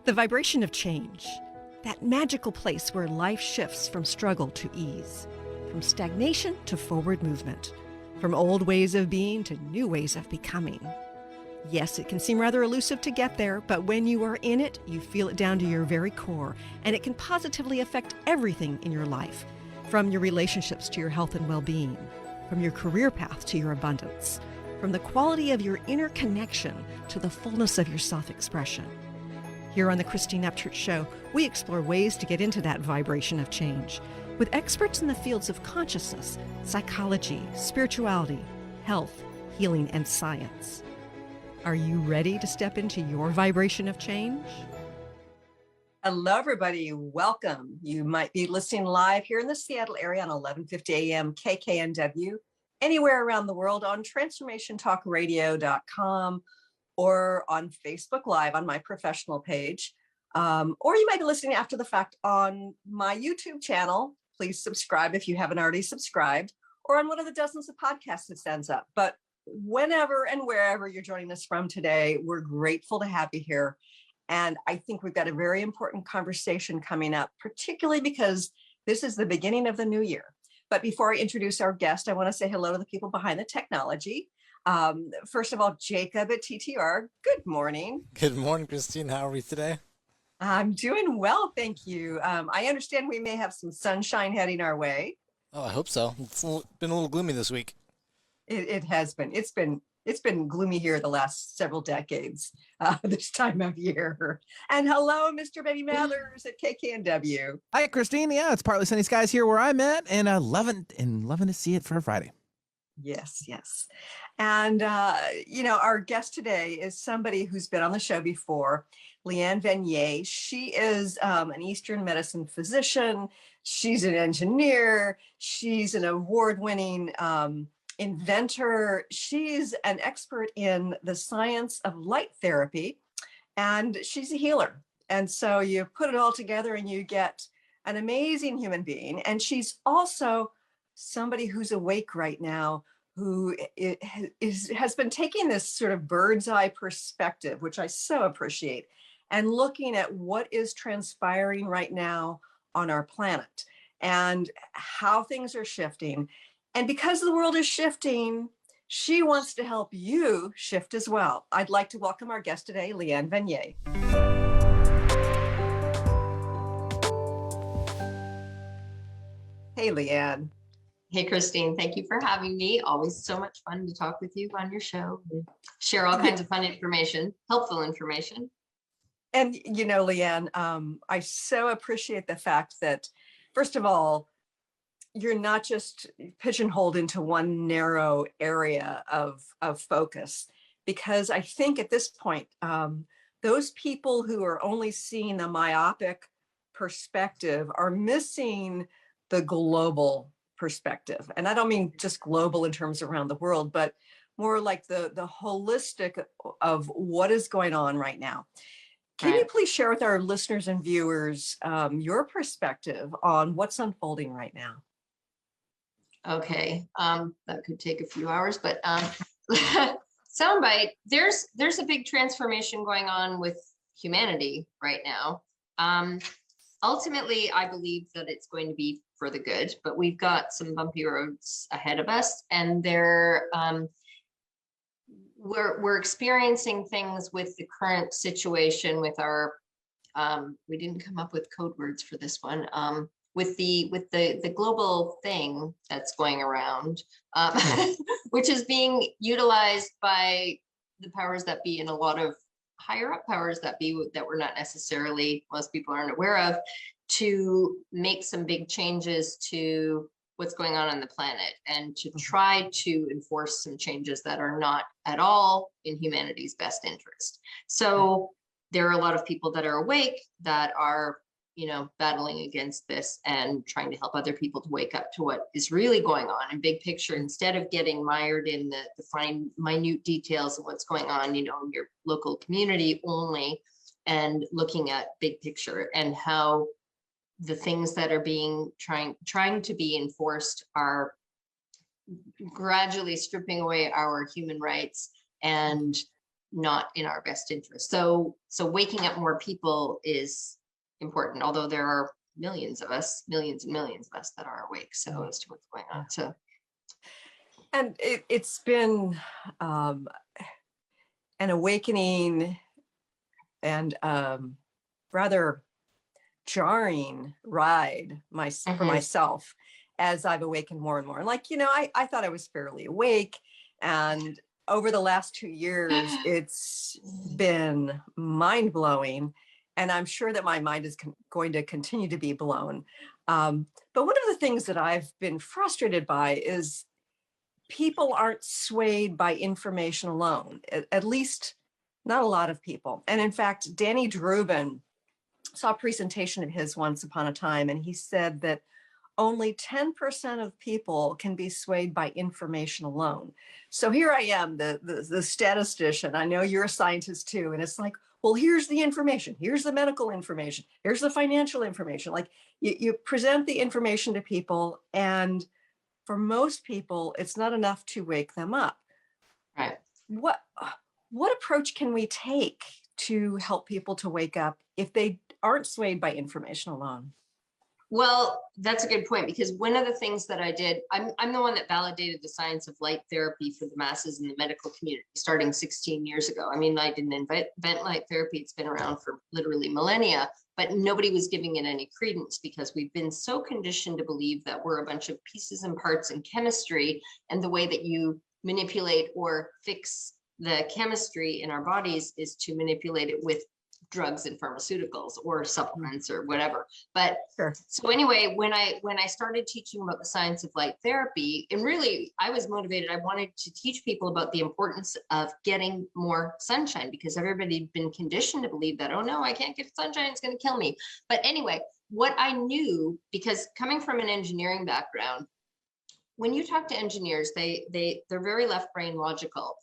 The vibration of change, that magical place where life shifts from struggle to ease, from stagnation to forward movement, from old ways of being to new ways of becoming. Yes, it can seem rather elusive to get there, but when you are in it, you feel it down to your very core, and it can positively affect everything in your life, from your relationships to your health and well-being, from your career path to your abundance, from the quality of your inner connection to the fullness of your self-expression. Here on the Christine Upchurch Show, we explore ways to get into that vibration of change with experts in the fields of consciousness, psychology, spirituality, health, healing, and science. Are you ready to step into your vibration of change? Hello, everybody. Welcome. You might be listening live here in the Seattle area on 1150 AM KKNW, anywhere around the world on transformationtalkradio.com or on Facebook Live on my professional page. Or you might be listening after the fact on my YouTube channel. Please subscribe if you haven't already subscribed, or on one of the dozens of podcasts that stands up. But whenever and wherever you're joining us from today, we're grateful to have you here. And I think we've got a very important conversation coming up, particularly because this is the beginning of the new year. But before I introduce our guest, I want to say hello to the people behind the technology. First of all, Jacob at TTR, good morning. Good morning, Christine. How are we today? I'm doing well, thank you. I understand we may have some sunshine heading our way. Oh, I hope so. It's been a little gloomy this week. It has been. It's been gloomy here the last several decades, this time of year. And hello, Mr. Benny Mathers at KKNW. Hi, Christine. Yeah, it's partly sunny skies here where I'm at, and loving to see it for a Friday. Yes. And, our guest today is somebody who's been on the show before, Leanne Venier. She is an Eastern medicine physician. She's an engineer. She's an award-winning inventor. She's an expert in the science of light therapy, and she's a healer. And so you put it all together and you get an amazing human being. And she's also somebody who's awake right now, who has been taking this sort of bird's eye perspective, which I so appreciate, and looking at what is transpiring right now on our planet and how things are shifting. And because the world is shifting, she wants to help you shift as well. I'd like to welcome our guest today, Leanne Venier. Hey, Leanne. Hey, Christine. Thank you for having me. Always so much fun to talk with you on your show and share all kinds of fun information, helpful information. And, Leanne, I so appreciate the fact that, first of all, you're not just pigeonholed into one narrow area of focus, because I think at this point, those people who are only seeing a myopic perspective are missing the global perspective. And I don't mean just global in terms around the world, but more like the holistic of what is going on right now. Can you please share with our listeners and viewers your perspective on what's unfolding right now? Okay, that could take a few hours, but soundbite. There's a big transformation going on with humanity right now. Ultimately, I believe that it's going to be for the good, but we've got some bumpy roads ahead of us, and we're experiencing things with the current situation with our. We didn't come up with code words for this one. With the global thing that's going around, which is being utilized by the powers that be and a lot of higher up powers that be that we're not necessarily, most people aren't aware of, to make some big changes to what's going on the planet and to try to enforce some changes that are not at all in humanity's best interest. So there are a lot of people that are awake that are battling against this and trying to help other people to wake up to what is really going on in big picture, instead of getting mired in the fine, minute details of what's going on, in your local community only, and looking at big picture and how the things that are being trying to be enforced are gradually stripping away our human rights and not in our best interest. So waking up more people is important, although there are millions and millions of us that are awake. So as to what's going on. So, and it's been an awakening and rather jarring ride for myself as I've awakened more and more. And like, I thought I was fairly awake, and over the last 2 years, it's been mind blowing. And I'm sure that my mind is going to continue to be blown. But one of the things that I've been frustrated by is people aren't swayed by information alone, at least not a lot of people. And in fact, Danny Drubin saw a presentation of his once upon a time, and he said that only 10% of people can be swayed by information alone. So here I am, the statistician. I know you're a scientist too. And it's like, well, here's the information. Here's the medical information. Here's the financial information. Like you present the information to people, and for most people, it's not enough to wake them up. Right. What approach can we take to help people to wake up if they aren't swayed by information alone? Well, that's a good point, because one of the things that I did, I'm the one that validated the science of light therapy for the masses in the medical community starting 16 years ago. I mean, I didn't invent light therapy. It's been around for literally millennia, but nobody was giving it any credence because we've been so conditioned to believe that we're a bunch of pieces and parts in chemistry, and the way that you manipulate or fix the chemistry in our bodies is to manipulate it with drugs and pharmaceuticals or supplements or whatever. But sure. So anyway, when I started teaching about the science of light therapy, and really I was motivated, I wanted to teach people about the importance of getting more sunshine, because everybody had been conditioned to believe that, oh no, I can't get sunshine, it's going to kill me. But anyway, what I knew, because coming from an engineering background, when you talk to engineers, they're very left brain logical.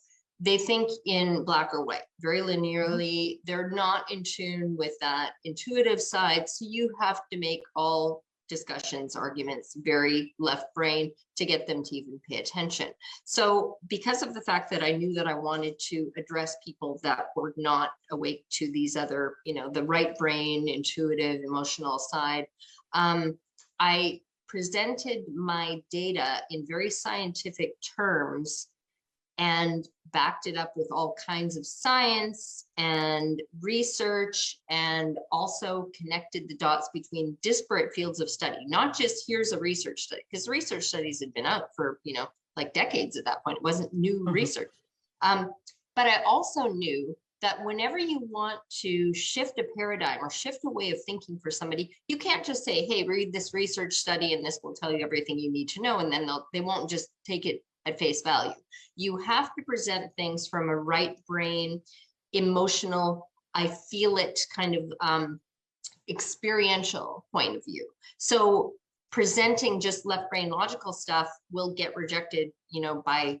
They think in black or white, very linearly. They're not in tune with that intuitive side. So you have to make all discussions, arguments, very left brain to get them to even pay attention. So because of the fact that I knew that I wanted to address people that were not awake to these other, the right brain, intuitive, emotional side, I presented my data in very scientific terms and backed it up with all kinds of science and research, and also connected the dots between disparate fields of study, not just here's a research study, because research studies had been out for, like decades at that point. It wasn't new research. But I also knew that whenever you want to shift a paradigm or shift a way of thinking for somebody, you can't just say, hey, read this research study and this will tell you everything you need to know. And then they won't just take it at face value. You have to present things from a right brain, emotional, I feel it kind of experiential point of view. So presenting just left brain logical stuff will get rejected, by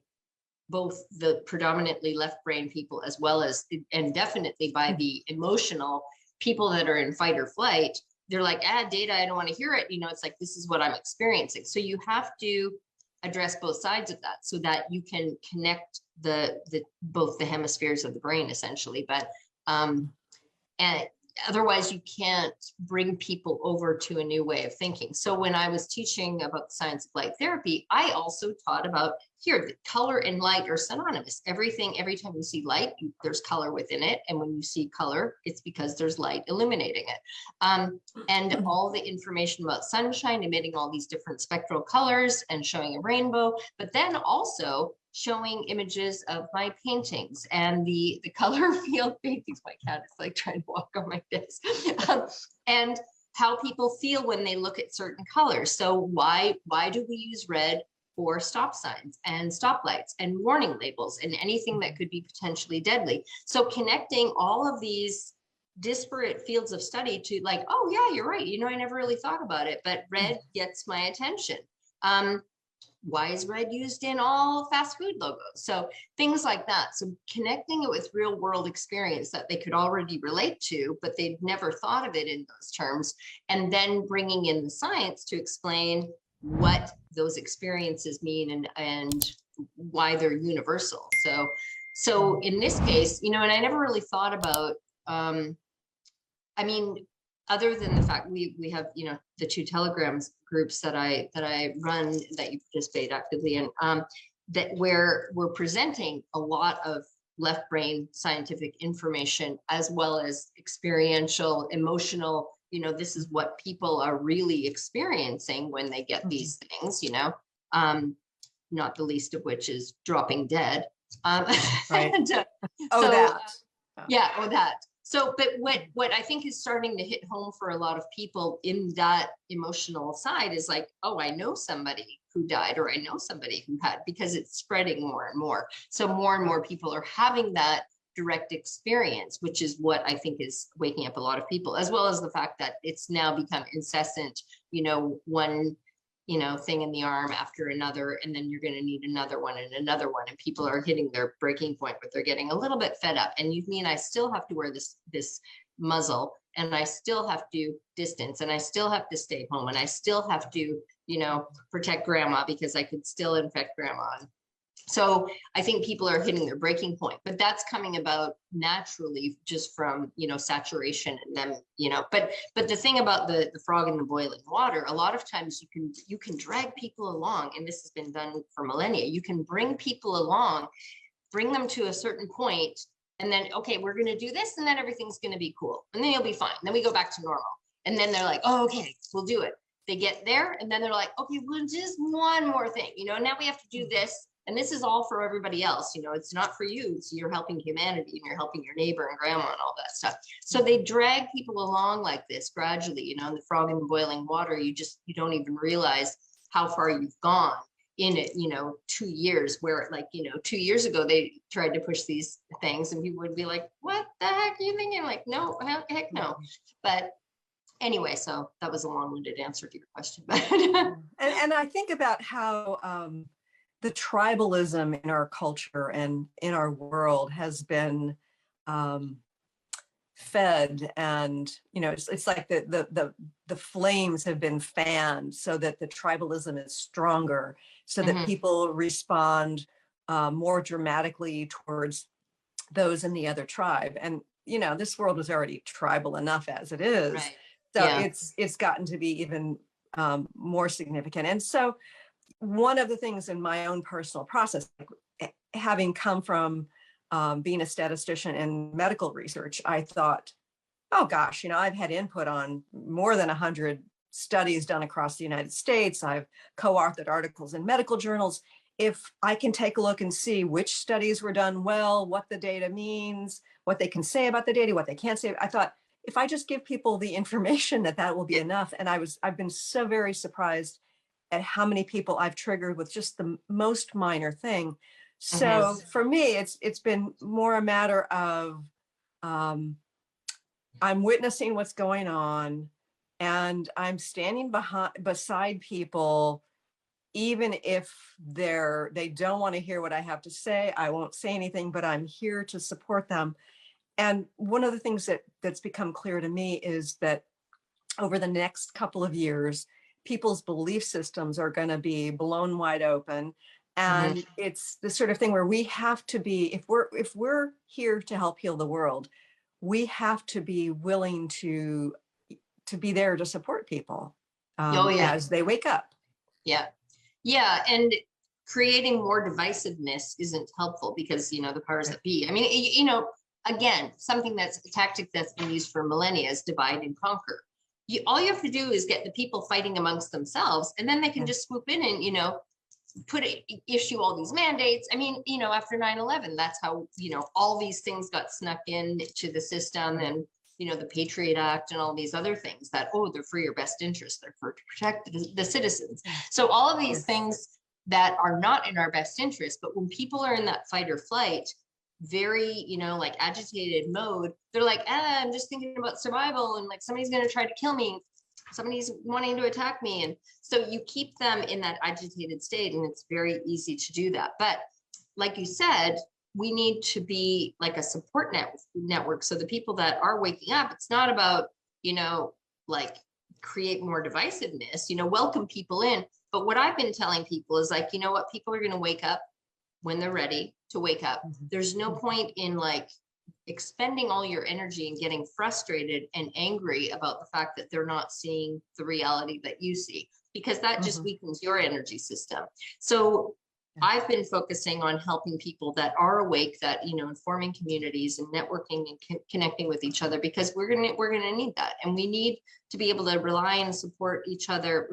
both the predominantly left brain people as well as, and definitely by the emotional people that are in fight or flight. They're like, data, I don't want to hear it. It's like, this is what I'm experiencing. So you have to address both sides of that so that you can connect both the hemispheres of the brain essentially. But and otherwise you can't bring people over to a new way of thinking. So when I was teaching about the science of light therapy, I also taught about the color and light are synonymous. Every time you see light, there's color within it. And when you see color, it's because there's light illuminating it. And all the information about sunshine, emitting all these different spectral colors and showing a rainbow, but then also showing images of my paintings and the color field paintings. My cat is like trying to walk on my desk. And how people feel when they look at certain colors. So why do we use red for stop signs and stoplights and warning labels and anything that could be potentially deadly? So connecting all of these disparate fields of study to like, oh yeah, you're right. I never really thought about it, but red gets my attention. Why is red used in all fast food logos? So things like that. So connecting it with real world experience that they could already relate to, but they'd never thought of it in those terms. And then bringing in the science to explain what those experiences mean and why they're universal. So So in this case, and I never really thought about, I mean, other than the fact we have, the 2 Telegrams groups that I run, that you participate actively in, that where we're presenting a lot of left brain scientific information, as well as experiential, emotional, this is what people are really experiencing when they get these things, not the least of which is dropping dead. Right. And, that. So, but what I think is starting to hit home for a lot of people in that emotional side is like, oh, I know somebody who died, or I know somebody who had, because it's spreading more and more. So more and more people are having that direct experience, which is what I think is waking up a lot of people, as well as the fact that it's now become incessant, one thing in the arm after another, and then you're going to need another one and another one, and people are hitting their breaking point, but they're getting a little bit fed up. And you mean I still have to wear this muzzle, and I still have to distance, and I still have to stay home, and I still have to protect grandma because I could still infect grandma. So I think people are hitting their breaking point, but that's coming about naturally just from, saturation and them, but the thing about the frog in the boiling water, a lot of times you can drag people along, and this has been done for millennia. You can bring people along, bring them to a certain point, and then, okay, we're going to do this, and then everything's going to be cool, and then you'll be fine. Then we go back to normal. And then they're like, oh, okay, we'll do it. They get there, and then they're like, okay, well, just one more thing, now we have to do this. And this is all for everybody else. It's not for you. So you're helping humanity, and you're helping your neighbor and grandma and all that stuff. So they drag people along like this gradually, and the frog in the boiling water, you don't even realize how far you've gone in it, 2 years, where 2 years ago, they tried to push these things and people would be like, what the heck are you thinking? Like, no, heck no. But anyway, so that was a long-winded answer to your question. And I think about how, the tribalism in our culture and in our world has been fed, and it's like the flames have been fanned so that the tribalism is stronger, so that people respond more dramatically towards those in the other tribe. And this world was already tribal enough as it is, Right. so Yeah. it's gotten to be even more significant. And so one of the things in my own personal process, having come from being a statistician in medical research, I thought, oh gosh, I've had input on more than 100 studies done across the United States. I've co-authored articles in medical journals. If I can take a look and see which studies were done well, what the data means, what they can say about the data, what they can't say, I thought, if I just give people the information, that will be enough. And I've been so very surprised at how many people I've triggered with just the most minor thing. So for me, it's been more a matter of I'm witnessing what's going on, and I'm standing beside people, even if they don't want to hear what I have to say. I won't say anything, but I'm here to support them. And one of the things that's become clear to me is that over the next couple of years, people's belief systems are going to be blown wide open. And it's the sort of thing where we have to be, if we're here to help heal the world, we have to be willing to be there to support people as they wake up. Yeah. Yeah. And creating more divisiveness isn't helpful because, the powers that be, I mean, again, something a tactic that's been used for millennia is divide and conquer. All you have to do is get the people fighting amongst themselves, and then they can just swoop in and, issue all these mandates. I mean, after 9/11, that's how, all these things got snuck in to the system, and, the Patriot Act and all these other things that, they're for your best interest. They're for to protect the citizens. So all of these things that are not in our best interest, but when people are in that fight or flight, very, like agitated mode, they're like, I'm just thinking about survival, and like somebody's going to try to kill me, somebody's wanting to attack me. And so you keep them in that agitated state, and it's very easy to do that. But like you said, we need to be like a support network. So the people that are waking up, it's not about, like create more divisiveness, welcome people in. But what I've been telling people is like, what, people are going to wake up when they're ready to wake up. There's no point in like expending all your energy and getting frustrated and angry about the fact that they're not seeing the reality that you see, because that just weakens your energy system. So I've been focusing on helping people that are awake, that, you know, informing communities and networking and connecting with each other, because we're going to need that. And we need to be able to rely on and support each other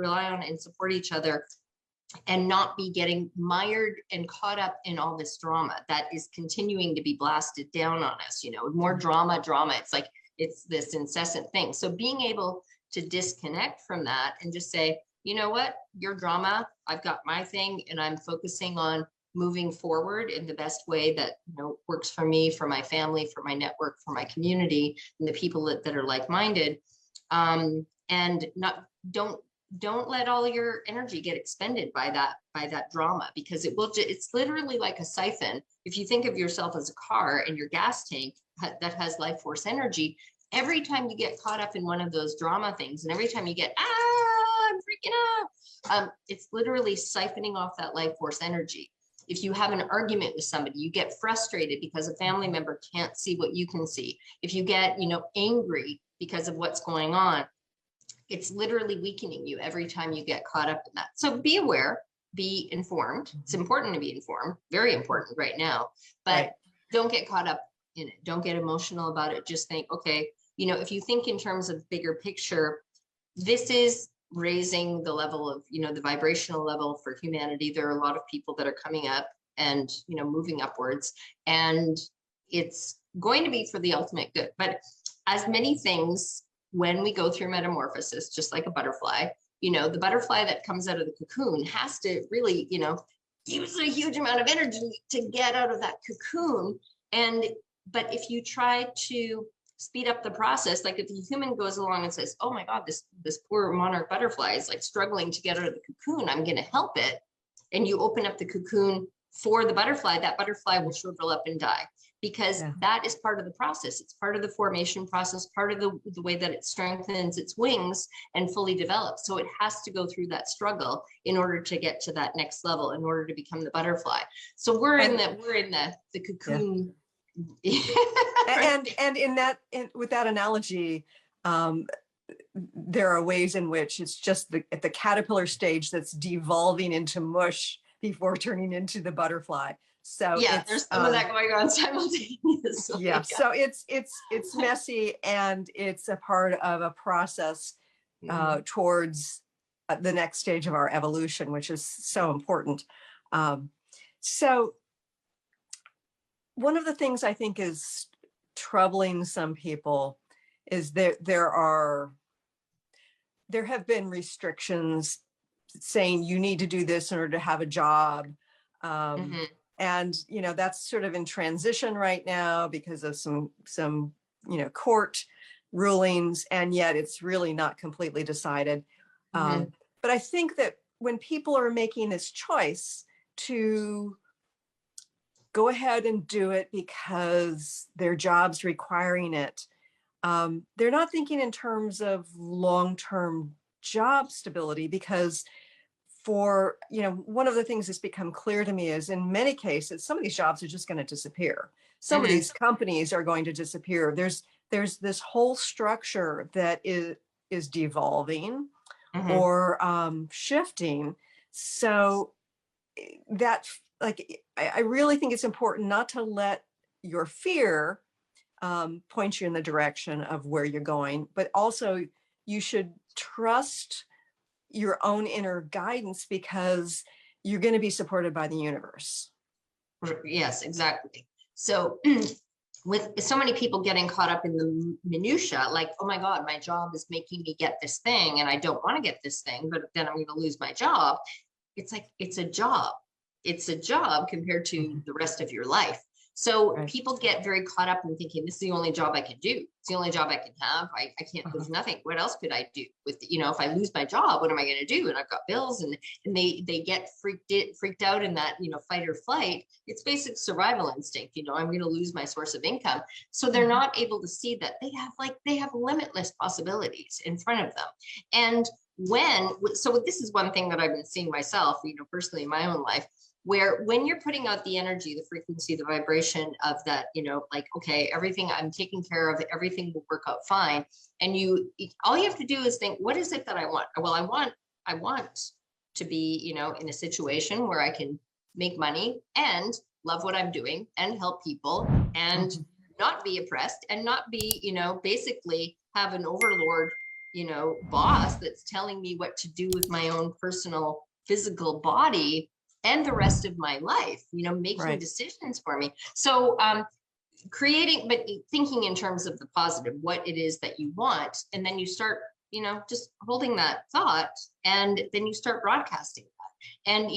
and not be getting mired and caught up in all this drama that is continuing to be blasted down on us. You know, more drama. It's like, it's this incessant thing. So being able to disconnect from that and just say, you know what, your drama, I've got my thing, and I'm focusing on moving forward in the best way that, you know, works for me, for my family, for my network, for my community, and the people that are like-minded. And don't let all your energy get expended by that drama, because it's literally like a siphon. If you think of yourself as a car and your gas tank that has life force energy, every time you get caught up in one of those drama things, and every time you get, I'm freaking out, it's literally siphoning off that life force energy. If you have an argument with somebody, you get frustrated because a family member can't see what you can see. If you get, you know, angry because of what's going on, it's literally weakening you every time you get caught up in that. So be aware, be informed. It's important to be informed, very important right now, but don't get caught up in it. Don't get emotional about it. Just think, okay, you know, if you think in terms of bigger picture, this is raising the level of, you know, the vibrational level for humanity. There are a lot of people that are coming up and, you know, moving upwards, and it's going to be for the ultimate good. But as many things, when we go through metamorphosis, just like a butterfly, you know, the butterfly that comes out of the cocoon has to really, you know, use a huge amount of energy to get out of that cocoon. But if you try to speed up the process, like if the human goes along and says, oh my God, this poor monarch butterfly is like struggling to get out of the cocoon, I'm going to help it. And you open up the cocoon for the butterfly, that butterfly will shrivel up and die, because that is part of the process. It's part of the formation process, part of the way that it strengthens its wings and fully develops. So it has to go through that struggle in order to get to that next level, in order to become the butterfly. So we're in the cocoon. With that analogy, there are ways in which it's just at the caterpillar stage that's devolving into mush before turning into the butterfly. So there's some of that going on simultaneously. So it's messy, and it's a part of a process towards the next stage of our evolution, which is so important. So one of the things I think is troubling some people is that there have been restrictions saying you need to do this in order to have a job. And, you know, that's sort of in transition right now because of some, you know, court rulings, and yet it's really not completely decided. But I think that when people are making this choice to go ahead and do it because their job's requiring it, they're not thinking in terms of long-term job stability, because one of the things that's become clear to me is in many cases, some of these jobs are just going to disappear. Some of these companies are going to disappear. There's this whole structure that is devolving or shifting. So that, like, I really think it's important not to let your fear point you in the direction of where you're going, but also you should trust your own inner guidance, because you're going to be supported by the universe. Yes, exactly. So with so many people getting caught up in the minutia, like, oh my God, my job is making me get this thing, and I don't want to get this thing, but then I'm going to lose my job. It's like, it's a job. It's a job compared to the rest of your life. So people get very caught up in thinking, this is the only job I can do. It's the only job I can have. I can't, there's nothing. What else could I do with, you know, if I lose my job, what am I going to do? And I've got bills, and they get freaked out in that, you know, fight or flight. It's basic survival instinct. You know, I'm going to lose my source of income. So they're not able to see that they have limitless possibilities in front of them. And so this is one thing that I've been seeing myself, you know, personally in my own life. where when you're putting out the energy, the frequency, the vibration of that, like, okay, everything I'm taking care of, everything will work out fine. And all you have to do is think, what is it that I want? Well, I want to be, in a situation where I can make money and love what I'm doing and help people and not be oppressed and not be, basically have an overlord, boss that's telling me what to do with my own personal physical body and the rest of my life, making decisions for me. So but thinking in terms of the positive, what it is that you want, and then you start, just holding that thought, and then you start broadcasting that, and,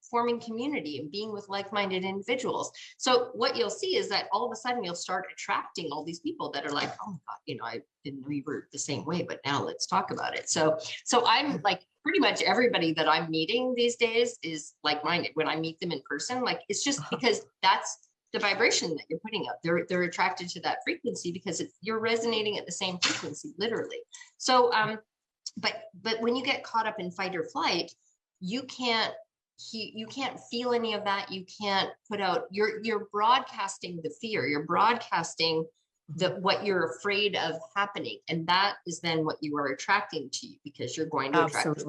forming community and being with like-minded individuals. So what you'll see is that all of a sudden you'll start attracting all these people that are like, oh my God, I didn't know you were the same way, but now let's talk about it. So I'm like, pretty much everybody that I'm meeting these days is like-minded. When I meet them in person, like, it's just because that's the vibration that you're putting out. They're attracted to that frequency because you're resonating at the same frequency, literally. So, but when you get caught up in fight or flight, you can't feel any of that. You can't put out, you're broadcasting the fear, you're broadcasting what you're afraid of happening. And that is then what you are attracting to you, because you're going to attract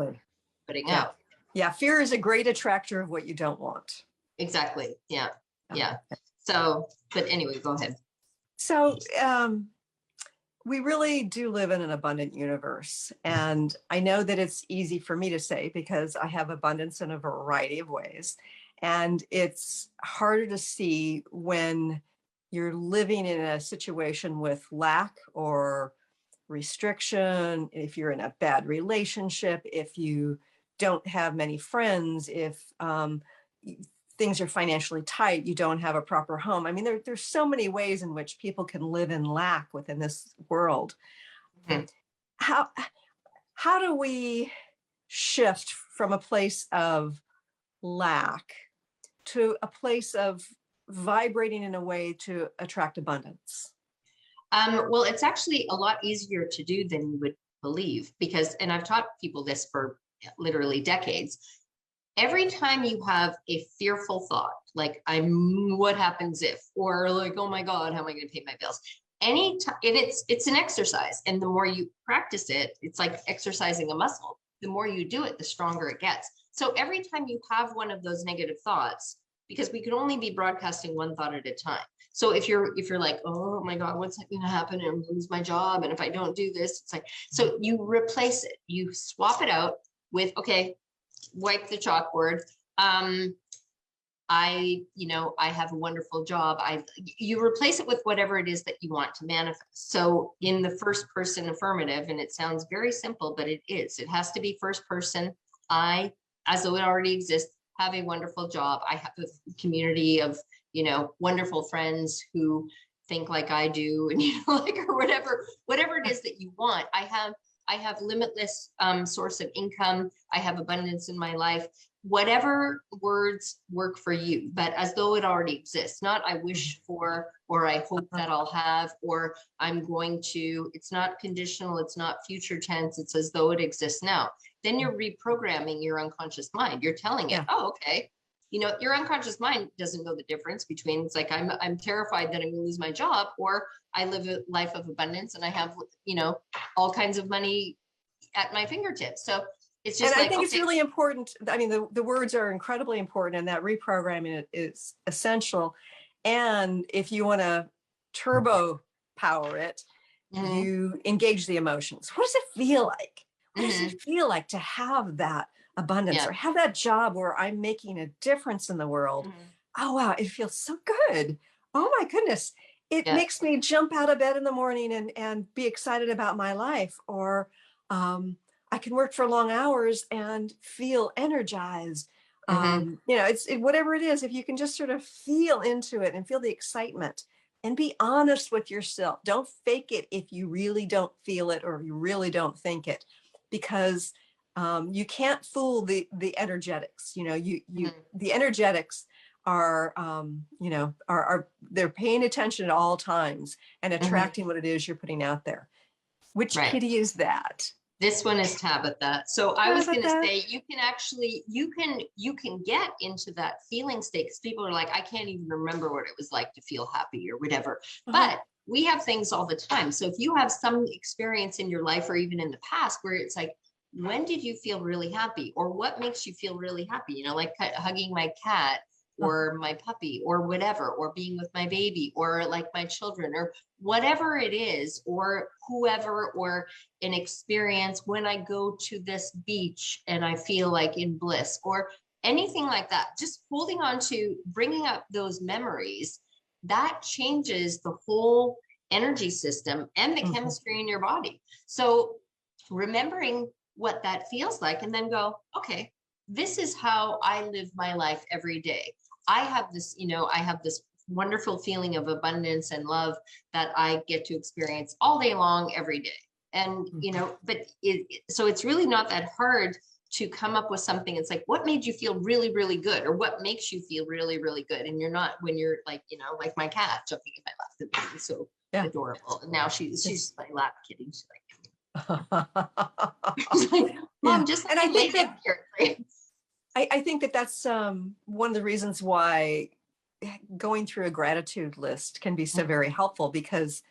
putting out. Yeah. Fear is a great attractor of what you don't want. Exactly. Yeah. Yeah. So, but anyway, go ahead. So, we really do live in an abundant universe. And I know that it's easy for me to say because I have abundance in a variety of ways. And it's harder to see when you're living in a situation with lack or restriction, if you're in a bad relationship, if you don't have many friends, if things are financially tight, you don't have a proper home. I mean, there's so many ways in which people can live in lack within this world. Mm-hmm. How do we shift from a place of lack to a place of vibrating in a way to attract abundance? Well, it's actually a lot easier to do than you would believe, because, and I've taught people this for literally decades. Every time you have a fearful thought, like what happens if, or like, oh my God, how am I going to pay my bills? Anytime, and it's an exercise. And the more you practice it, it's like exercising a muscle. The more you do it, the stronger it gets. So every time you have one of those negative thoughts, because we could only be broadcasting one thought at a time. So if you're like, oh my God, what's going to happen? I'm going to lose my job. And if I don't do this, it's like, so you replace it, you swap it out with, okay, wipe the chalkboard. I have a wonderful job. You replace it with whatever it is that you want to manifest. So in the first person affirmative, and it sounds very simple, but it has to be first person. I, as though it already exists, have a wonderful job. I have a community of, wonderful friends who think like I do, and, or whatever it is that you want. I have limitless source of income. I have abundance in my life. Whatever words work for you, but as though it already exists, not I wish for, or I hope that I'll have, or I'm going to. It's not conditional. It's not future tense. It's as though it exists now. Then you're reprogramming your unconscious mind. You're telling it, oh, okay. Your unconscious mind doesn't know the difference between, it's like, I'm terrified that I'm going to lose my job, or I live a life of abundance and I have, all kinds of money at my fingertips. So it's just, and like, I think it's really important. I mean, the words are incredibly important, and that reprogramming is essential. And if you want to turbo power it, you engage the emotions. What does it feel like? What does it feel like to have that abundance, or have that job where I'm making a difference in the world? Oh, wow. It feels so good. Oh my goodness. It makes me jump out of bed in the morning and be excited about my life. Or I can work for long hours and feel energized. It's whatever it is, if you can just sort of feel into it and feel the excitement and be honest with yourself. Don't fake it if you really don't feel it or you really don't think it, because you can't fool the energetics. The energetics are they're paying attention at all times and attracting what it is you're putting out there. Which kitty is that? This one is Tabitha. So I was going to Tabitha. say, you can actually, you can get into that feeling state, because people are like, I can't even remember what it was like to feel happy or whatever. But we have things all the time. So if you have some experience in your life or even in the past where it's like, when did you feel really happy, or what makes you feel really happy? You know, like hugging my cat or my puppy or whatever, or being with my baby, or like my children, or whatever it is, or whoever, or an experience when I go to this beach and I feel like in bliss, or anything like that. Just holding on to bringing up those memories, that changes the whole energy system and the chemistry in your body. So remembering what that feels like, and then go, okay, this is how I live my life every day. I have this, you know, I have this wonderful feeling of abundance and love that I get to experience all day long, every day. And, you know, but so it's really not that hard to come up with something. It's like, what made you feel really, really good? Or what makes you feel really, really good? And you're not, when you're like, you know, like my cat jumping in my lap, it's so adorable. And now she's like lap kitty. She's like, Mom, just and I think that here. I think that that's one of the reasons why going through a gratitude list can be so very helpful, because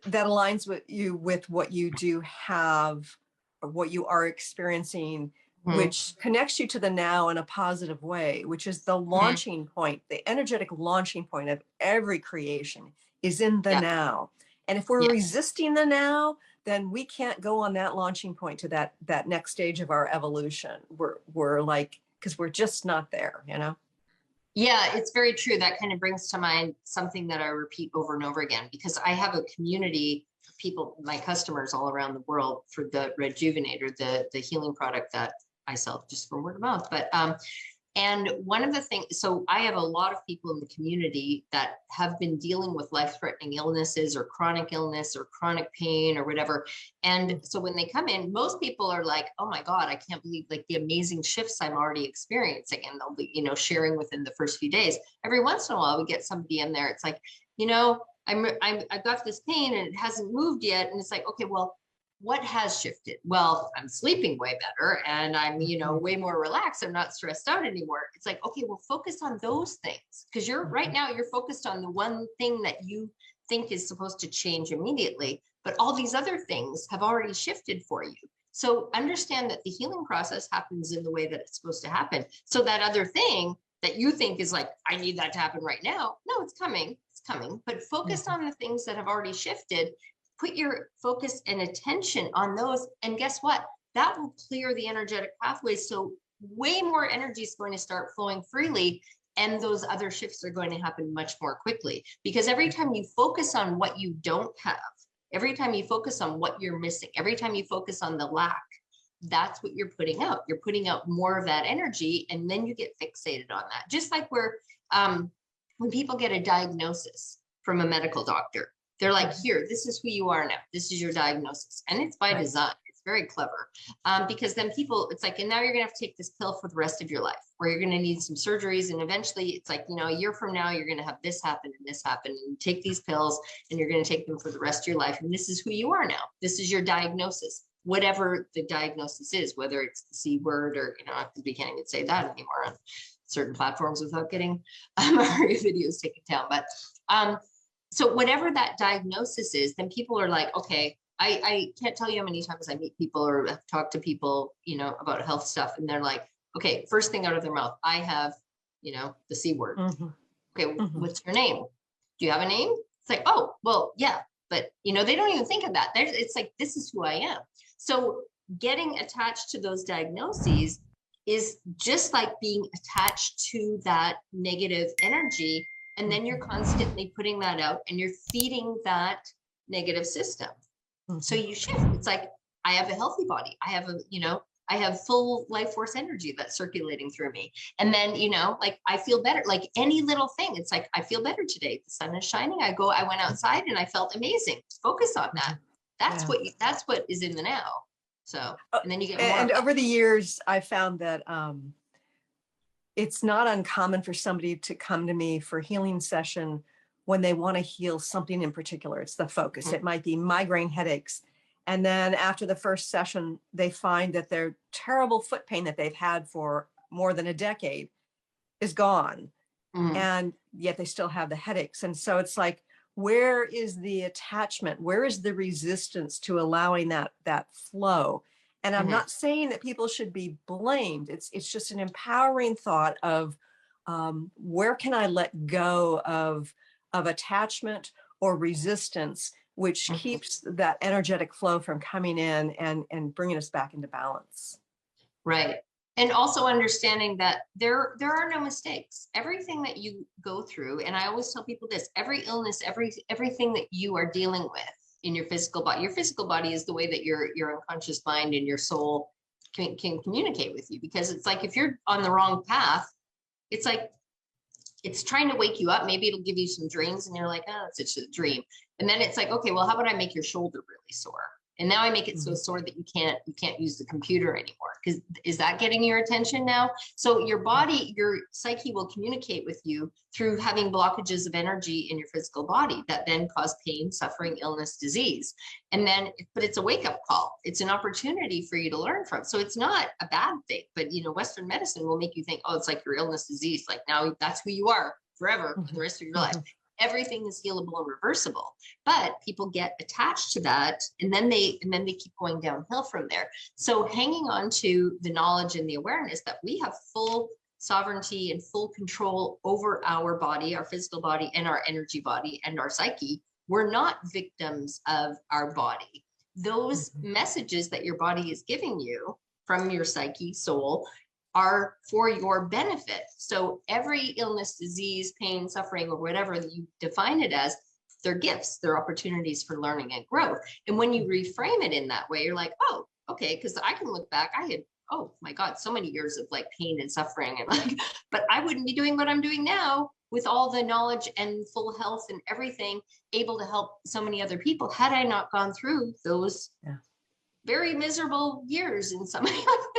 that aligns with you with what you do have or what you are experiencing, which connects you to the now in a positive way, which is the launching point. The energetic launching point of every creation is in the now. And if we're resisting the now, then we can't go on that launching point to that next stage of our evolution. We're like, because we're just not there, you know? Yeah, it's very true. That kind of brings to mind something that I repeat over and over again, because I have a community of people, my customers all around the world, for the REDjuvenator, the healing product that I sell just from word of mouth. But and one of the things, so I have a lot of people in the community that have been dealing with life-threatening illnesses or chronic illness or chronic pain or whatever. And so when they come in, most people are like, oh my God, I can't believe like the amazing shifts I'm already experiencing. And they'll be, you know, sharing within the first few days. Every once in a while, we get somebody in there. It's like, you know, I've got this pain and it hasn't moved yet. And it's like, okay, well, what has shifted? Well, I'm sleeping way better and I'm, you know, way more relaxed. I'm not stressed out anymore. It's like, okay, well, focus on those things, because you're right now, you're focused on the one thing that you think is supposed to change immediately, but all these other things have already shifted for you. So understand that the healing process happens in the way that it's supposed to happen. So that other thing that you think is like, I need that to happen right now. No, it's coming, but focus on the things that have already shifted. Put your focus and attention on those. And guess what? That will clear the energetic pathways. So way more energy is going to start flowing freely. And those other shifts are going to happen much more quickly. Because every time you focus on what you don't have, every time you focus on what you're missing, every time you focus on the lack, that's what you're putting out. You're putting out more of that energy. And then you get fixated on that. Just like when people get a diagnosis from a medical doctor, they're like, here, this is who you are now. This is your diagnosis. And it's by design. It's very clever. Because then people, it's like, and now you're going to have to take this pill for the rest of your life, or you're going to need some surgeries. And eventually it's like, you know, a year from now, you're going to have this happen and this happen, and take these pills and you're going to take them for the rest of your life. And this is who you are now. This is your diagnosis, whatever the diagnosis is, whether it's the C word or, you know, we can't even say that anymore on certain platforms without getting our videos taken down. But, so whatever that diagnosis is, then people are like, okay, I can't tell you how many times I meet people or talk to people, you know, about health stuff. And they're like, okay, first thing out of their mouth, I have, you know, the C word. Okay, what's your name? Do you have a name? It's like, oh, well, yeah. But, you know, they don't even think of that. It's like, this is who I am. So getting attached to those diagnoses is just like being attached to that negative energy. And then you're constantly putting that out and you're feeding that negative system. So you shift. It's like, I have a healthy body. I have I have full life force energy that's circulating through me. And then, you know, like I feel better, like any little thing. It's like, I feel better today. The sun is shining. I went outside and I felt amazing. Focus on that. That's what is in the now. So, and then you get more. And over the years, I found that, it's not uncommon for somebody to come to me for a healing session when they want to heal something in particular. It's the focus. It might be migraine headaches. And then after the first session, they find that their terrible foot pain that they've had for more than a decade is gone. And yet they still have the headaches. And so it's like, where is the attachment? Where is the resistance to allowing that flow? And I'm not saying that people should be blamed. It's just an empowering thought of where can I let go of attachment or resistance, which keeps that energetic flow from coming in and bringing us back into balance. Right. And also understanding that there are no mistakes. Everything that you go through, and I always tell people this, every illness, everything that you are dealing with in your physical body is the way that your unconscious mind and your soul can communicate with you. Because it's like, if you're on the wrong path, it's like, it's trying to wake you up. Maybe it'll give you some dreams and you're like, oh, it's just a dream. And then it's like, okay, well, how about I make your shoulder really sore? And now I make it so sore that you can't use the computer anymore. Because is that getting your attention now? So your body, your psyche will communicate with you through having blockages of energy in your physical body that then cause pain, suffering, illness, disease. And then, but it's a wake-up call. It's an opportunity for you to learn from. So it's not a bad thing, but Western medicine will make you think, oh, it's like your illness, disease. Like now that's who you are forever for the rest of your life. Everything is healable and reversible, but people get attached to that, and then they keep going downhill from there. So hanging on to the knowledge and the awareness that we have full sovereignty and full control over our body, our physical body, and our energy body, and our psyche. We're not victims of our body. Those messages that your body is giving you from your psyche, soul, are for your benefit. So every illness, disease, pain, suffering, or whatever you define it as, they're gifts, they're opportunities for learning and growth. And when you reframe it in that way, you're like, oh, okay, because I can look back, I had, oh my God, so many years of like pain and suffering, and like, but I wouldn't be doing what I'm doing now with all the knowledge and full health and everything, able to help so many other people, had I not gone through those very miserable years in some.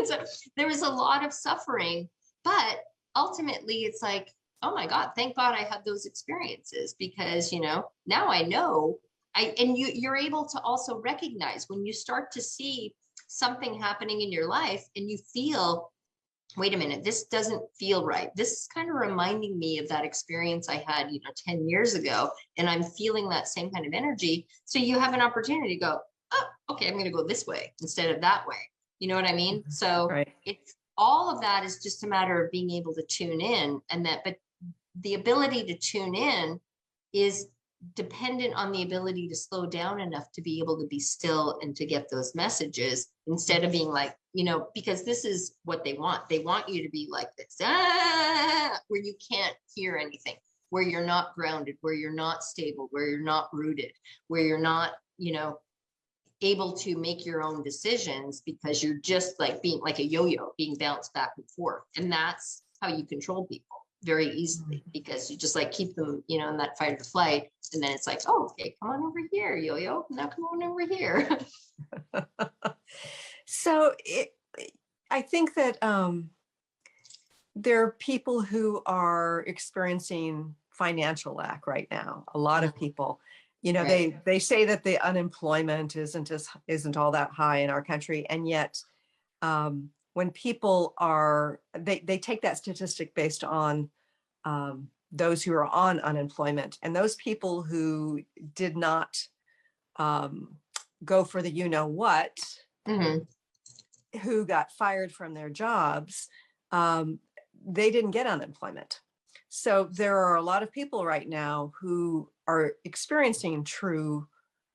So there was a lot of suffering, but ultimately it's like, oh my God, thank God I had those experiences, because now I know you're able to also recognize when you start to see something happening in your life and you feel, wait a minute, this doesn't feel right. This is kind of reminding me of that experience I had 10 years ago, and I'm feeling that same kind of energy. So you have an opportunity to go, oh, okay, I'm going to go this way instead of that way. You know what I mean? So it's all of that is just a matter of being able to tune in, but the ability to tune in is dependent on the ability to slow down enough to be able to be still and to get those messages, instead of being like, because this is what they want. They want you to be like this, where you can't hear anything, where you're not grounded, where you're not stable, where you're not rooted, where you're not, able to make your own decisions, because you're just like being like a yo-yo, being bounced back and forth. And that's how you control people very easily, because you just like keep them, in that fight or flight. And then it's like, oh, okay, come on over here, yo-yo. Now come on over here. So I think that there are people who are experiencing financial lack right now. A lot of people. They say that the unemployment isn't all that high in our country, and yet when people they take that statistic based on those who are on unemployment, and those people who did not go for the what, who got fired from their jobs, they didn't get unemployment. So there are a lot of people right now who are experiencing true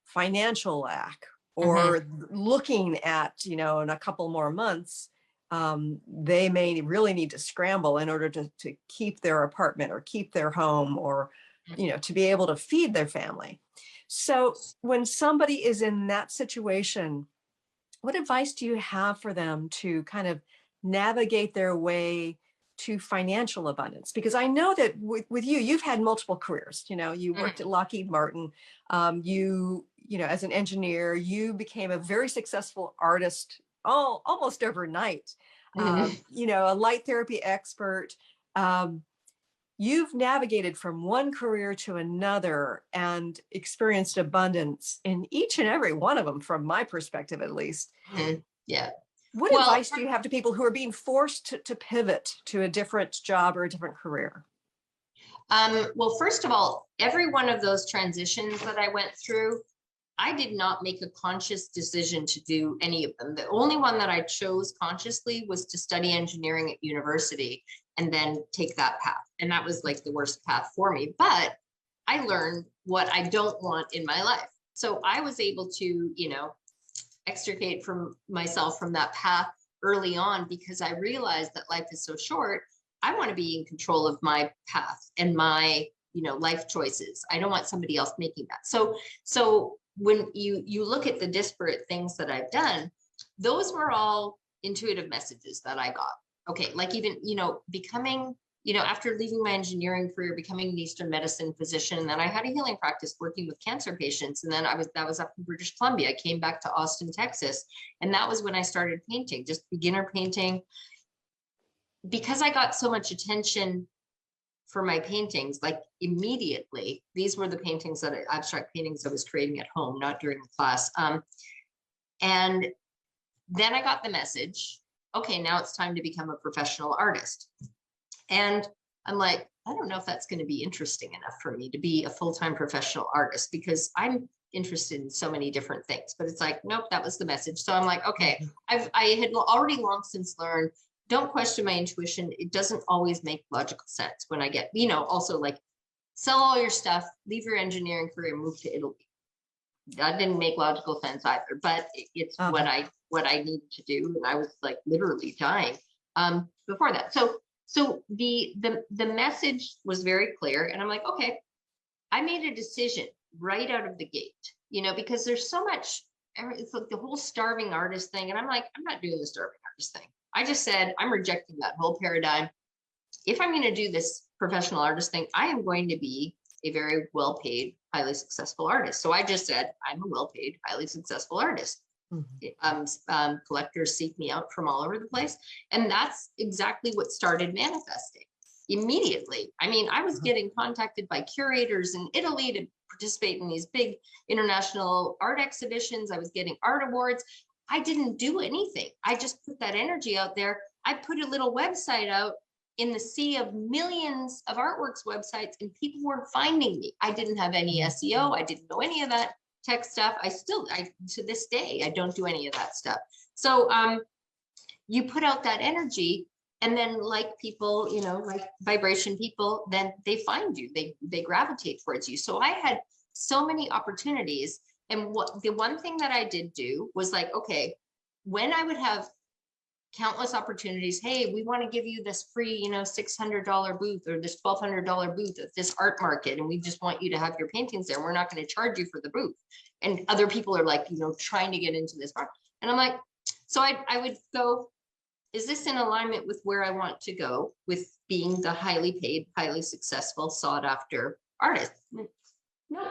financial lack, or looking at, in a couple more months, they may really need to scramble in order to keep their apartment or keep their home, or, to be able to feed their family. So when somebody is in that situation, what advice do you have for them to kind of navigate their way to financial abundance? Because I know that with you've had multiple careers. You worked at Lockheed Martin. As an engineer, you became a very successful artist almost overnight. A light therapy expert. you've navigated from one career to another and experienced abundance in each and every one of them, from my perspective, at least. Yeah. What Well, advice do you have to people who are being forced to pivot to a different job or a different career? Well, first of all, every one of those transitions that I went through, I did not make a conscious decision to do any of them. The only one that I chose consciously was to study engineering at university and then take that path. And that was like the worst path for me. But I learned what I don't want in my life. So I was able to, extricate from myself from that path early on, because I realized that life is so short. I want to be in control of my path and my, life choices. I don't want somebody else making that. So when you look at the disparate things that I've done, those were all intuitive messages that I got. Okay, like even, becoming, after leaving my engineering career, becoming an Eastern medicine physician, and then I had a healing practice working with cancer patients. And then that was up in British Columbia. I came back to Austin, Texas. And that was when I started painting, just beginner painting. Because I got so much attention for my paintings, like immediately, these were the paintings abstract paintings I was creating at home, not during the class. And then I got the message, okay, now it's time to become a professional artist. And I'm like, I don't know if that's going to be interesting enough for me to be a full-time professional artist, because I'm interested in so many different things. But it's like, nope, that was the message. So I'm like, okay, I had already long since learned, don't question my intuition. It doesn't always make logical sense when I get, also like sell all your stuff, leave your engineering career, move to Italy. That didn't make logical sense either, but it's what I needed to do. And I was like literally dying before that. So the message was very clear, and I'm like, okay, I made a decision right out of the gate, because there's so much, it's like the whole starving artist thing. And I'm like, I'm not doing the starving artist thing. I just said, I'm rejecting that whole paradigm. If I'm going to do this professional artist thing, I am going to be a very well-paid, highly successful artist. So I just said, I'm a well-paid, highly successful artist. Collectors seek me out from all over the place. And that's exactly what started manifesting immediately. I mean, I was getting contacted by curators in Italy to participate in these big international art exhibitions. I was getting art awards. I didn't do anything. I just put that energy out there. I put a little website out in the sea of millions of artworks websites, and people weren't finding me. I didn't have any SEO. I didn't know any of that tech stuff. I to this day, I don't do any of that stuff. So you put out that energy, and then like people, like vibration people, then they find you, they gravitate towards you. So I had so many opportunities. And the one thing that I did do was like, okay, when I would have countless opportunities, hey, we want to give you this free, $600 booth or this $1,200 booth at this art market, and we just want you to have your paintings there. We're not going to charge you for the booth. And other people are like, trying to get into this market. And I'm like, so I would go, is this in alignment with where I want to go with being the highly paid, highly successful, sought after artist? No.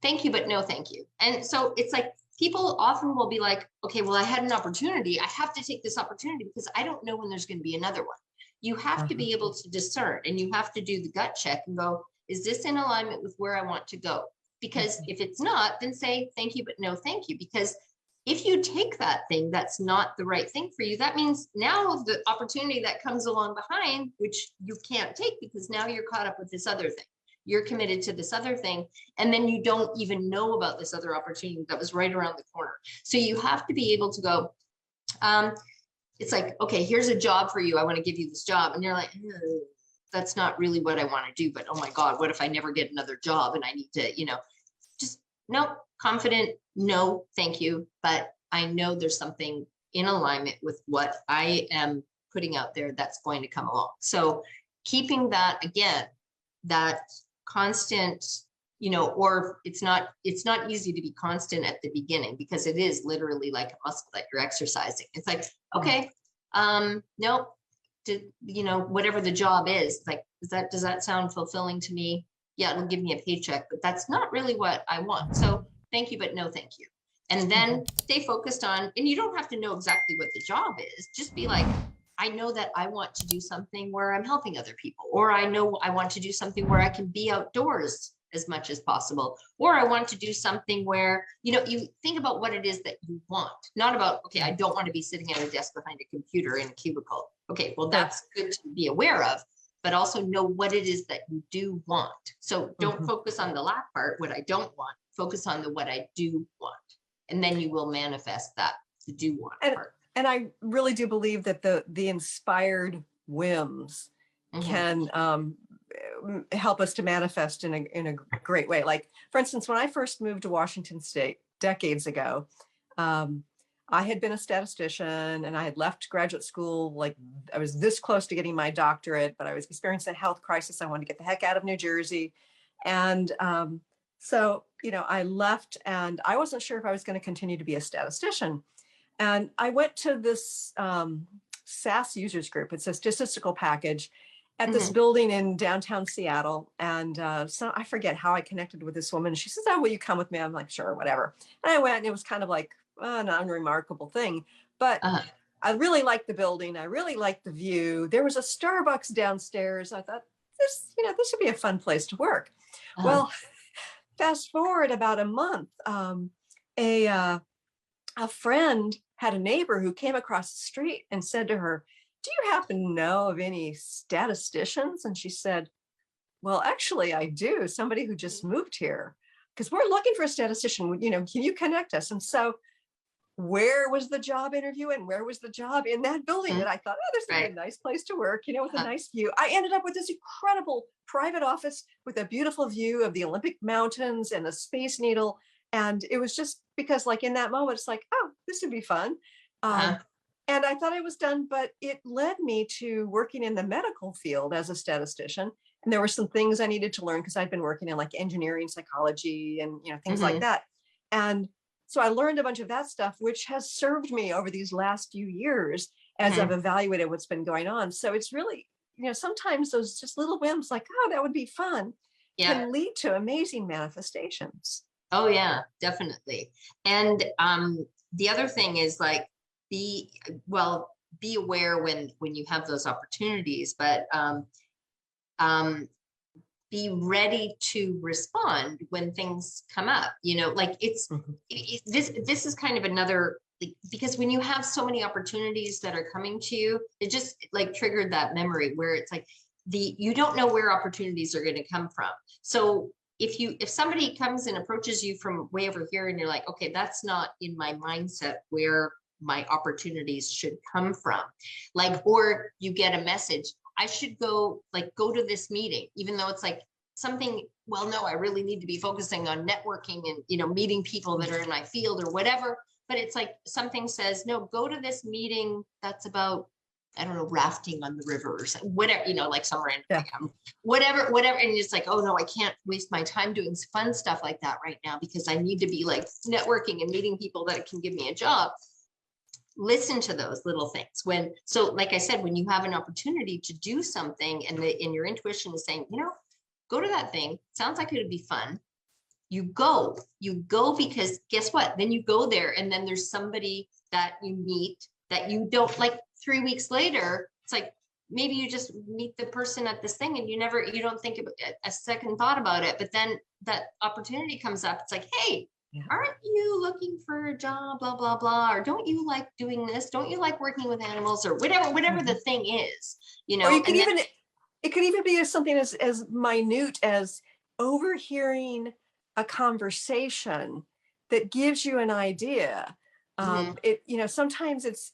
Thank you, but no, thank you. And so it's like, people often will be like, okay, well, I had an opportunity. I have to take this opportunity because I don't know when there's going to be another one. You have to be able to discern, and you have to do the gut check and go, is this in alignment with where I want to go? Because if it's not, then say, thank you, but no, thank you. Because if you take that thing that's not the right thing for you, that means now the opportunity that comes along behind, which you can't take because now you're caught up with this other thing. You're committed to this other thing, and then you don't even know about this other opportunity that was right around the corner. So you have to be able to go, it's like, okay, here's a job for you. I want to give you this job. And you're like, that's not really what I want to do, but oh my God, what if I never get another job and I need to, just no, confident, no, thank you. But I know there's something in alignment with what I am putting out there that's going to come along. So keeping that, again, that constant, or it's not easy to be constant at the beginning, because it is literally like a muscle that you're exercising. It's like, okay, nope, whatever the job is, like, does that sound fulfilling to me? Yeah, it'll give me a paycheck, but that's not really what I want. So thank you, but no, thank you. And then stay focused on, and you don't have to know exactly what the job is. Just be like, I know that I want to do something where I'm helping other people, or I know I want to do something where I can be outdoors as much as possible, or I want to do something where, you think about what it is that you want, not about, okay, I don't want to be sitting at a desk behind a computer in a cubicle. Okay, well, that's good to be aware of, but also know what it is that you do want. So don't focus on the lack part, what I don't want, focus on the what I do want. And then you will manifest that, the do want part. And I really do believe that the inspired whims can help us to manifest in a great way. Like, for instance, when I first moved to Washington State decades ago, I had been a statistician and I had left graduate school. Like, I was this close to getting my doctorate, but I was experiencing a health crisis. I wanted to get the heck out of New Jersey. And so, I left and I wasn't sure if I was going to continue to be a statistician. And I went to this SAS users group. It's a statistical package at this building in downtown Seattle. And so I forget how I connected with this woman. She says, "Oh, will you come with me?" I'm like, "Sure, whatever." And I went, and it was kind of like an unremarkable thing. But I really liked the building. I really liked the view. There was a Starbucks downstairs. I thought, this would be a fun place to work. Well, fast forward about a month, a friend had a neighbor who came across the street and said to her, "Do you happen to know of any statisticians?" And she said, "Well, actually, I do. Somebody who just moved here, because we're looking for a statistician. Can you connect us?" And so where was the job interview and where was the job? In that building. And I thought, oh, this is a nice place to work, with a nice view. I ended up with this incredible private office with a beautiful view of the Olympic Mountains and the Space Needle. And it was just because, like, in that moment, it's like, oh, this would be fun. And I thought I was done, but it led me to working in the medical field as a statistician. And there were some things I needed to learn because I'd been working in like engineering, psychology, and things like that. And so I learned a bunch of that stuff, which has served me over these last few years as I've evaluated what's been going on. So it's really, sometimes those just little whims like, oh, that would be fun, can lead to amazing manifestations. Oh, yeah, definitely. And the other thing is, like, be aware when you have those opportunities, but be ready to respond when things come up. Like this is kind of another, because when you have so many opportunities that are coming to you, it just like triggered that memory where it's like you don't know where opportunities are going to come from. So if somebody comes and approaches you from way over here and you're like, okay, that's not in my mindset where my opportunities should come from, like, or you get a message, I should go to this meeting, even though it's like something, well, no, I really need to be focusing on networking and, meeting people that are in my field or whatever. But it's like something says, no, go to this meeting that's about, I don't know, rafting on the river or something, whatever, like some random, whatever. And it's like, oh no, I can't waste my time doing fun stuff like that right now because I need to be like networking and meeting people that can give me a job. Listen to those little things so like I said, when you have an opportunity to do something and your intuition is saying, go to that thing. Sounds like it would be fun. You go because guess what? Then you go there and then there's somebody that you meet that you don't like 3 weeks later. It's like, maybe you just meet the person at this thing and you don't think about a second thought about it. But then that opportunity comes up. It's like, hey, aren't you looking for a job, blah, blah, blah, or don't you like doing this? Don't you like working with animals or whatever the thing is, Or you can it could even be something as minute as overhearing a conversation that gives you an idea. Sometimes it's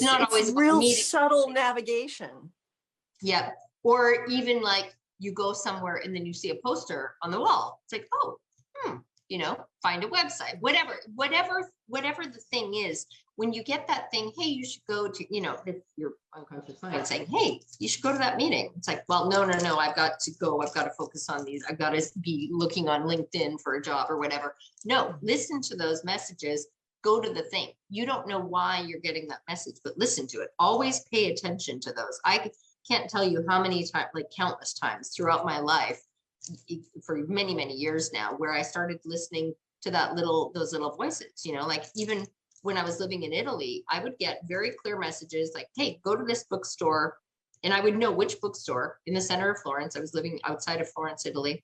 not always real subtle navigation. Yeah. Or even like you go somewhere and then you see a poster on the wall. It's like, oh, find a website, whatever the thing is. When you get that thing, hey, you should go to, if your unconscious mind saying, hey, you should go to that meeting. It's like, well, no, I've got to go. I've got to focus on these. I've got to be looking on LinkedIn for a job or whatever. No, listen to those messages. Go to the thing. You don't know why you're getting that message, but listen to it. Always pay attention to those. I can't tell you how many times, like countless times throughout my life, for many, many years now, where I started listening to those little voices, like even when I was living in Italy, I would get very clear messages like, hey, go to this bookstore. And I would know which bookstore in the center of Florence. I was living outside of Florence, Italy.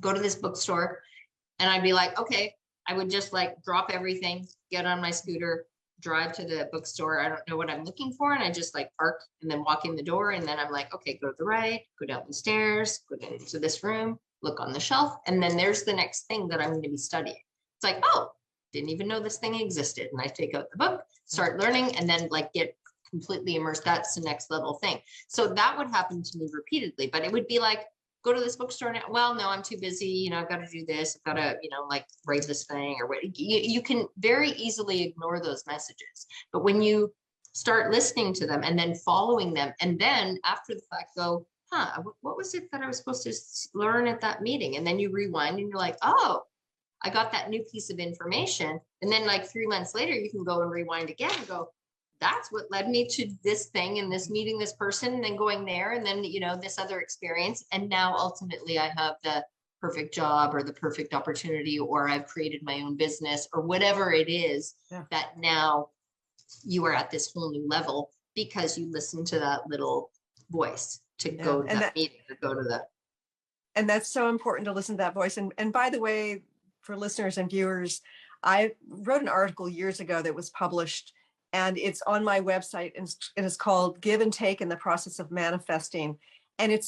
Go to this bookstore. And I'd be like, okay, I would just like drop everything, get on my scooter, drive to the bookstore. I don't know what I'm looking for. And I just like park and then walk in the door. And then I'm like, okay, go to the right, go down the stairs, go into this room, look on the shelf. And then there's the next thing that I'm going to be studying. It's like, oh, didn't even know this thing existed. And I take out the book, start learning, and then like get completely immersed. That's the next level thing. So that would happen to me repeatedly, but it would be like, go to this bookstore now. Well, no, I'm too busy. You know, I've got to do this. I've got to, you know, like write this thing or what. You can very easily ignore those messages. But when you start listening to them and then following them, and then after the fact go, what was it that I was supposed to learn at that meeting? And then you rewind and you're like, oh, I got that new piece of information. And then like 3 months later, you can go and rewind again and go, that's what led me to this thing and this meeting this person and then going there and then, you know, this other experience. And now ultimately I have the perfect job or the perfect opportunity, or I've created my own business or whatever it is that now you are at this whole new level because you listen to that little voice to go to that meeting, to go to that. And that's so important to listen to that voice. And by the way, for listeners and viewers, I wrote an article years ago that was published, and it's on my website, and it's called Give and Take in the Process of Manifesting. And it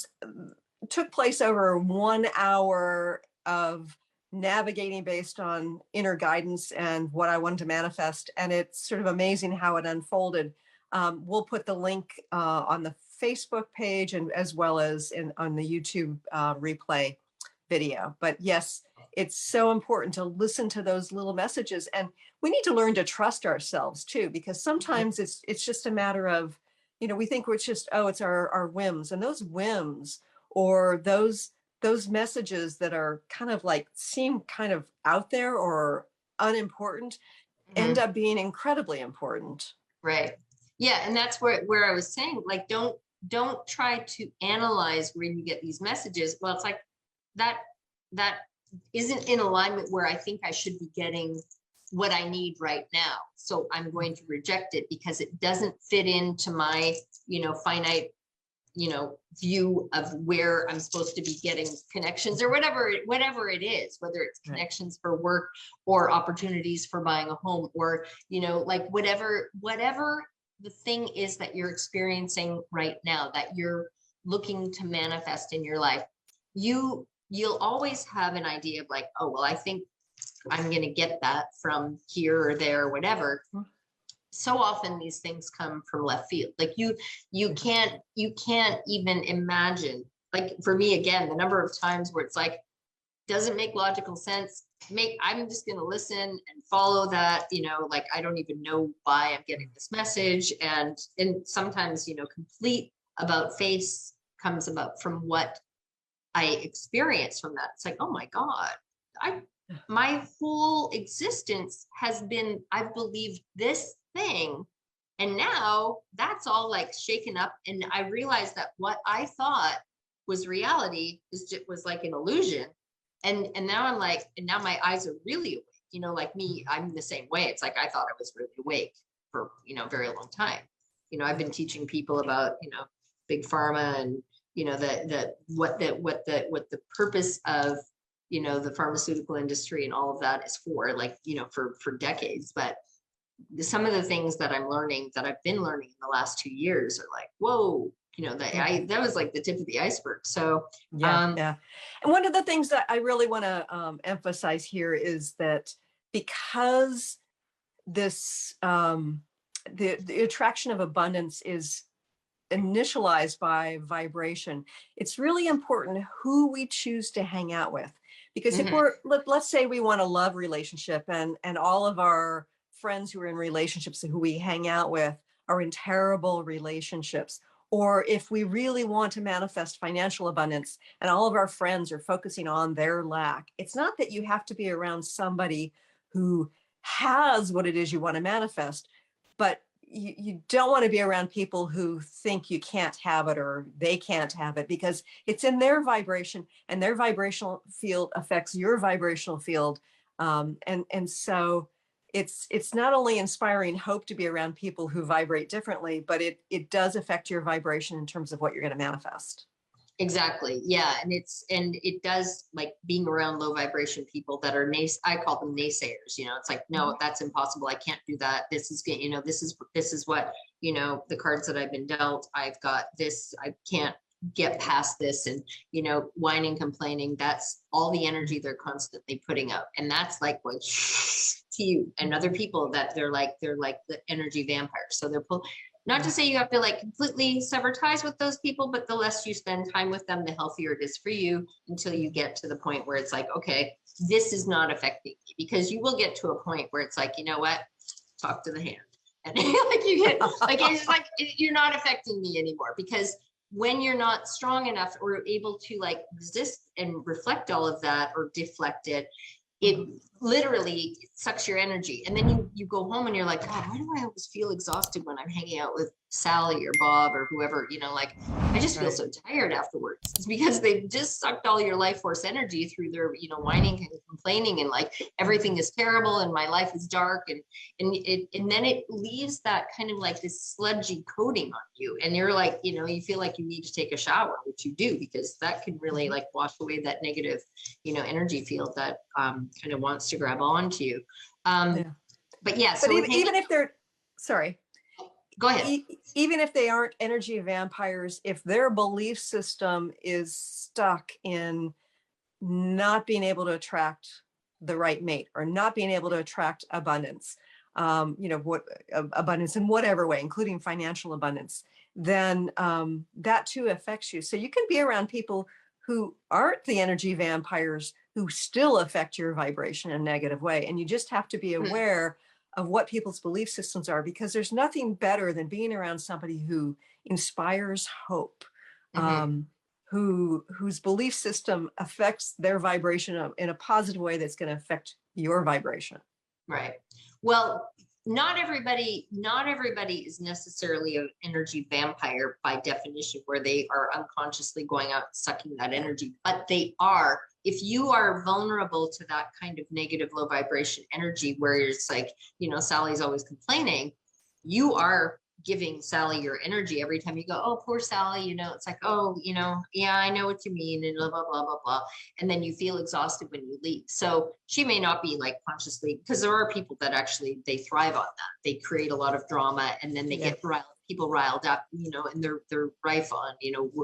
took place over 1 hour of navigating based on inner guidance and what I wanted to manifest. And it's sort of amazing how it unfolded. We'll put the link on the Facebook page and as well as on the YouTube replay video. But yes, it's so important to listen to those little messages, and we need to learn to trust ourselves too, because sometimes it's just a matter of, you know, we think it's just, oh, it's our whims, and those whims or those messages that are kind of like seem kind of out there or unimportant end up being incredibly important. Right. Yeah. And that's where I was saying, like, don't try to analyze where you get these messages. Well, it's like that isn't in alignment where I think I should be getting what I need right now. So I'm going to reject it because it doesn't fit into my, you know, finite, you know, view of where I'm supposed to be getting connections or whatever it is, whether it's connections for work or opportunities for buying a home or, you know, like whatever the thing is that you're experiencing right now that you're looking to manifest in your life. You'll always have an idea of like, oh, well, I think I'm going to get that from here or there or whatever. So often these things come from left field. Like you can't even imagine, like for me, again, the number of times where it's like, doesn't make logical sense. I'm just going to listen and follow that, you know, like, I don't even know why I'm getting this message. And sometimes, you know, complete about face comes about from what I experienced from that. It's like, oh my God, my whole existence has been, I've believed this thing. And now that's all like shaken up. And I realized that what I thought was reality was like an illusion. And now I'm like, and now my eyes are really awake, you know, like me, I'm the same way. It's like, I thought I was really awake for, you know, a very long time. You know, I've been teaching people about, you know, big pharma and, you know, what the purpose of, you know, the pharmaceutical industry and all of that is for, like, you know, for decades. But some of the things that I'm learning, that I've been learning in the last 2 years are like, whoa, you know, that was like the tip of the iceberg. So yeah. And one of the things that I really want to emphasize here is that because this the attraction of abundance is initialized by vibration, it's really important who we choose to hang out with. Because if let's say we want a love relationship and all of our friends who are in relationships who we hang out with are in terrible relationships, or if we really want to manifest financial abundance and all of our friends are focusing on their lack, it's not that you have to be around somebody who has what it is you want to manifest, but you don't want to be around people who think you can't have it or they can't have it, because it's in their vibration and their vibrational field affects your vibrational field. And so it's not only inspiring hope to be around people who vibrate differently, but it does affect your vibration in terms of what you're going to manifest. Exactly. Yeah. And it does, like, being around low vibration people that are I call them naysayers. It's like, no, that's impossible. I can't do that. This is, this is what, the cards that I've been dealt. I've got this, I can't get past this, and, whining, complaining, that's all the energy they're constantly putting out. And that's like what to you and other people, that they're like the energy vampires. So they're not to say you have to like completely sever ties with those people, but the less you spend time with them, the healthier it is for you, until you get to the point where it's like, okay, this is not affecting me. Because you will get to a point where it's like, you know what, talk to the hand. And like you get, like, it's like, you're not affecting me anymore. Because when you're not strong enough or able to like resist and reflect all of that or deflect it, it literally sucks your energy. And then you go home and you're like, God, why do I always feel exhausted when I'm hanging out with Sally or Bob or whoever, like, I just feel so tired afterwards. It's because they've just sucked all your life force energy through their, whining and complaining, and like, everything is terrible and my life is dark. And then it leaves that kind of like this sludgy coating on you. And you're like, you feel like you need to take a shower, which you do, because that can really like wash away that negative, energy field that kind of wants to grab onto you. But yeah, so even if they're, sorry. Go ahead. Even if they aren't energy vampires, if their belief system is stuck in not being able to attract the right mate, or not being able to attract abundance, abundance in whatever way, including financial abundance, then that too affects you. So you can be around people who aren't the energy vampires, who still affect your vibration in a negative way. And you just have to be aware of what people's belief systems are, because there's nothing better than being around somebody who inspires hope, whose belief system affects their vibration in a positive way that's going to affect your vibration. Right. Well, not everybody is necessarily an energy vampire by definition, where they are unconsciously going out sucking that energy, but they are. If you are vulnerable to that kind of negative, low vibration energy, where it's like, Sally's always complaining, you are giving Sally your energy every time you go, oh, poor Sally, it's like, oh, yeah, I know what you mean, and blah, blah, blah, blah, blah. And then you feel exhausted when you leave. So she may not be like consciously, because there are people that actually, they thrive on that. They create a lot of drama, and then they get people riled up, and they're rife on,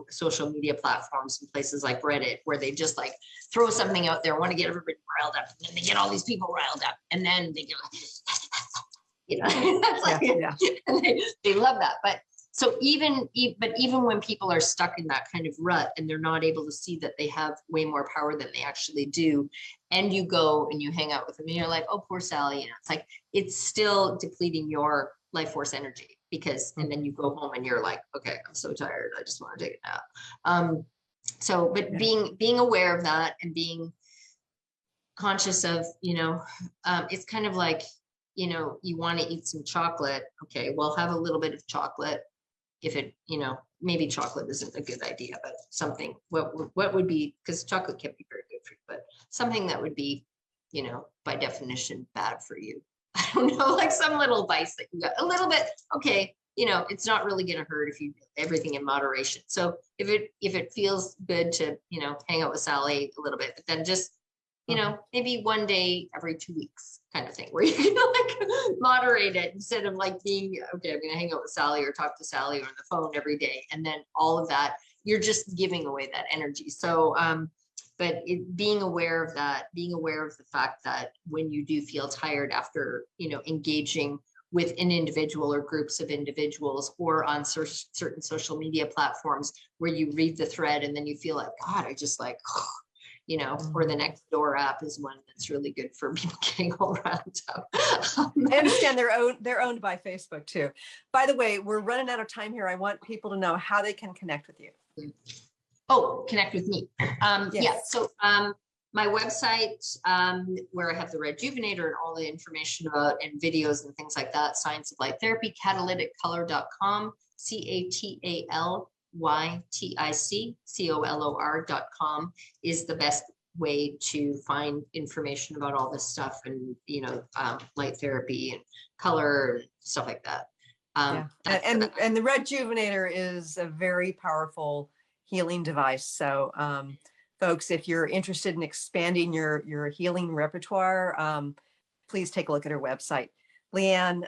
social media platforms and places like Reddit, where they just like throw something out there, want to get everybody riled up, and then they get all these people riled up, and then they get like, and they love that. But so even when people are stuck in that kind of rut, and they're not able to see that they have way more power than they actually do, and you go and you hang out with them, and you're like, oh, poor Sally, it's like, it's still depleting your life force energy. Because, and then you go home and you're like, okay, I'm so tired, I just want to take a nap. But being aware of that, and being conscious of, it's kind of like, you want to eat some chocolate. Okay, well, have a little bit of chocolate. If it, maybe chocolate isn't a good idea, but something, what would be, because chocolate can be very good for you, but something that would be, by definition, bad for you. I don't know, like some little vice that you got a little bit, okay, it's not really going to hurt if you do everything in moderation. So if it feels good to, hang out with Sally a little bit, but then just, maybe one day every 2 weeks kind of thing, where you can like moderate it, instead of like being, okay, I'm going to hang out with Sally or talk to Sally on the phone every day. And then all of that, you're just giving away that energy. So, but being aware of that, being aware of the fact that when you do feel tired after, engaging with an individual or groups of individuals, or on certain social media platforms, where you read the thread and then you feel like, God, I just like, or the Next Door app is one that's really good for people getting all riled up. I understand they're owned by Facebook too. By the way, we're running out of time here. I want people to know how they can connect with you. Oh, connect with me. Yes. Yeah. So my website, where I have the REDjuvenator and all the information about, and videos and things like that, Science of Light Therapy, catalyticcolor.com, CATALYTICCOLOR.com is the best way to find information about all this stuff and, you know, light therapy and color and stuff like that. Yeah. And the REDjuvenator is a very powerful healing device. So folks, if you're interested in expanding your healing repertoire, please take a look at her website. Leanne,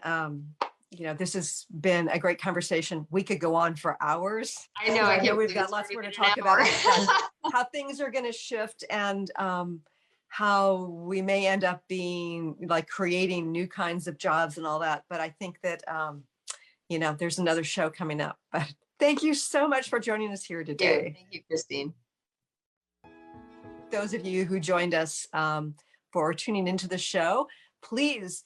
you know, this has been a great conversation. We could go on for hours. I know. We've got lots more to talk about, how things are going to shift, and how we may end up being like creating new kinds of jobs and all that. But I think that, you know, there's another show coming up. But thank you so much for joining us here today. Thank you, Christine. Those of you who joined us for tuning into the show, please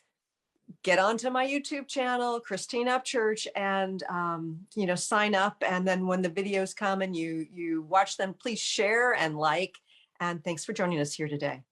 get onto my YouTube channel, Christine Upchurch, and you know, sign up. And then when the videos come and you watch them, please share and like. And thanks for joining us here today.